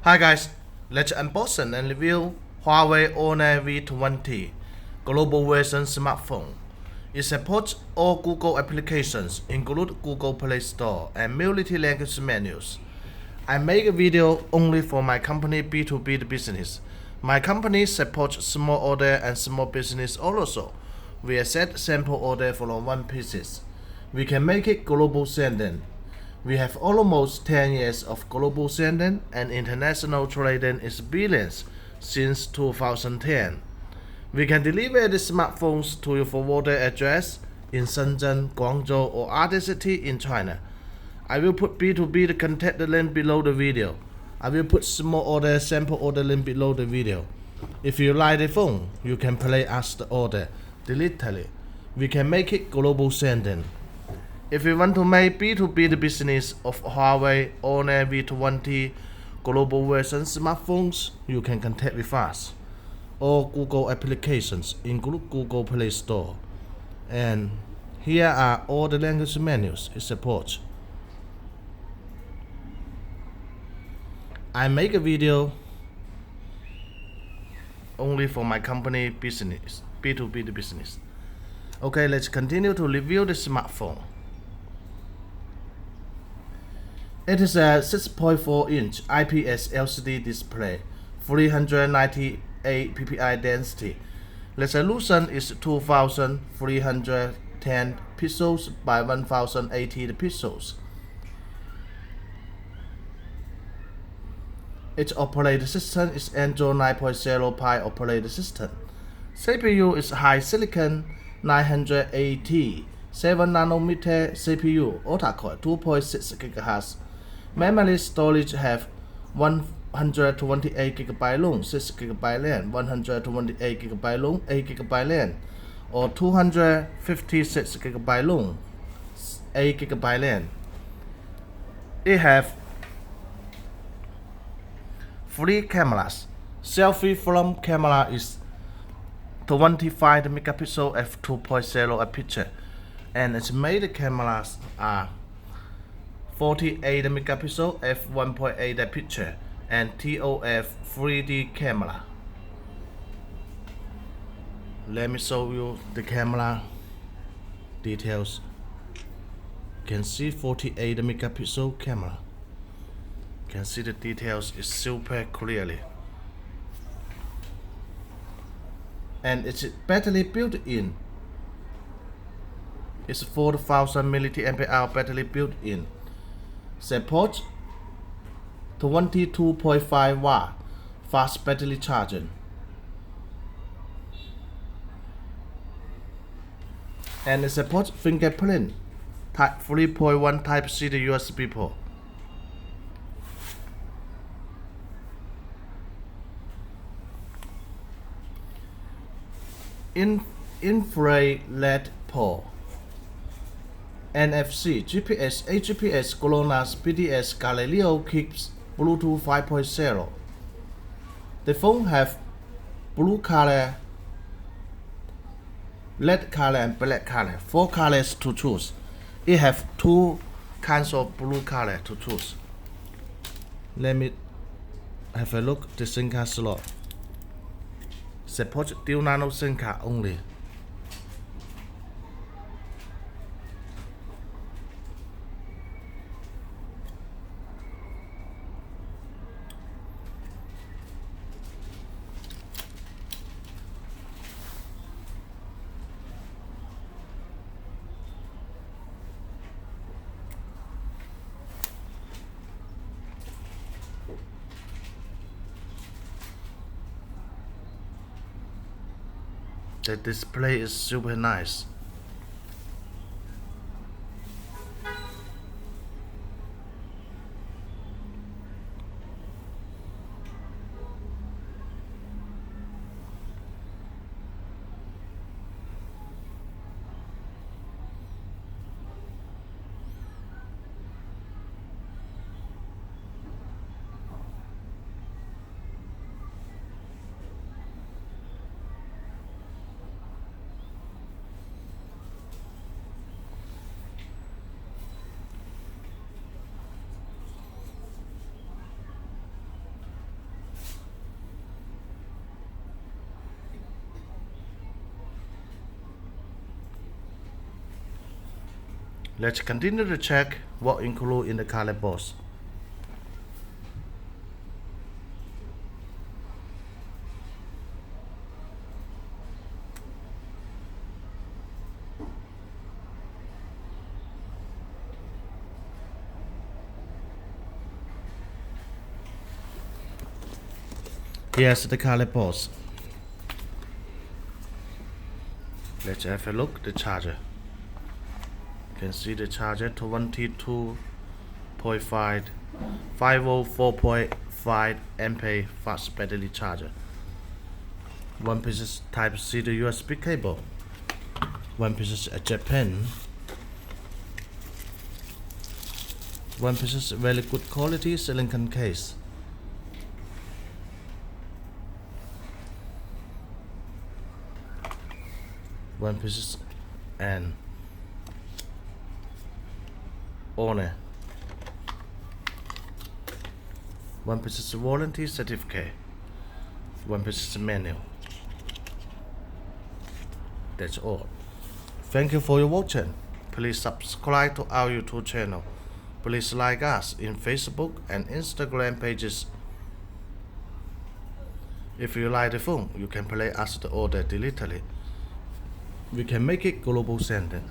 Hi guys, let's unbox and review Huawei Honor V20 Global version smartphone. It supports all Google applications, including Google Play Store and multi-language menus. I make a video only for my company B2B business. My company supports small order and small business also. We accept sample order from 1 pieces. We can make it global sending. We have almost 10 years of global sending and international trading experience since 2010. We can deliver the smartphones to your forwarder address in Shenzhen, Guangzhou or other city in China. I will put B2B the contact link below the video. I will put small order sample order link below the video. If you like the phone, you can place us the order directly. We can make it global sending. If you want to make B2B the business of Huawei Honor V20 Global version smartphones, you can contact with us. All Google applications include Google Play Store. And here are all the language menus it supports. I make a video only for my company business, B2B the business. Okay, let's continue to review the smartphone. It is a 6.4-inch IPS LCD display, 398 ppi density. Resolution is 2310 pixels by 1080 pixels. Its operating system is Android 9.0 Pie operating system. CPU is high silicon 980 7nm CPU Octa Core 2.6 GHz. Memory storage have 128 GB long, 6 GB RAM, 128 GB long, 8 GB RAM, or 256 GB long, 8 GB RAM. It have 3 cameras. Selfie front camera is 25 megapixel f2.0 aperture, and its main cameras are 48 megapixel f1.8 aperture and TOF 3D camera. Let me show you the camera details. You can see 48 megapixel camera. You can see the details is super clearly. And its battery built in. It's 4000 mAh battery built in. Supports 22.5 watt fast battery charging. And it supports fingerprint, Type 3.1 Type C to USB port. Infrared LED port, NFC, GPS, AGPS, GLONASS, PDS, Galileo, Kips, Bluetooth 5.0. The phone have blue color, red color and black color, 4 colors to choose. It have 2 kinds of blue color to choose. Let me have a look at the SIM card slot. Support dual nano SIM card only. The display is super nice. Let's continue to check what included in the color box. Here's the color box. Let's have a look at the charger. You can see the charger 22.5 volt 4.5 ampere fast battery charger. One piece is type C to USB cable. One piece is a jet pen. One piece is very good quality silicone case. One piece is an Honor. One piece is warranty certificate. One piece is manual. That's all. Thank you for your watching. Please subscribe to our YouTube channel. Please like us in Facebook and Instagram pages. If you like the phone, you can place us the order directly. We can make it global sending.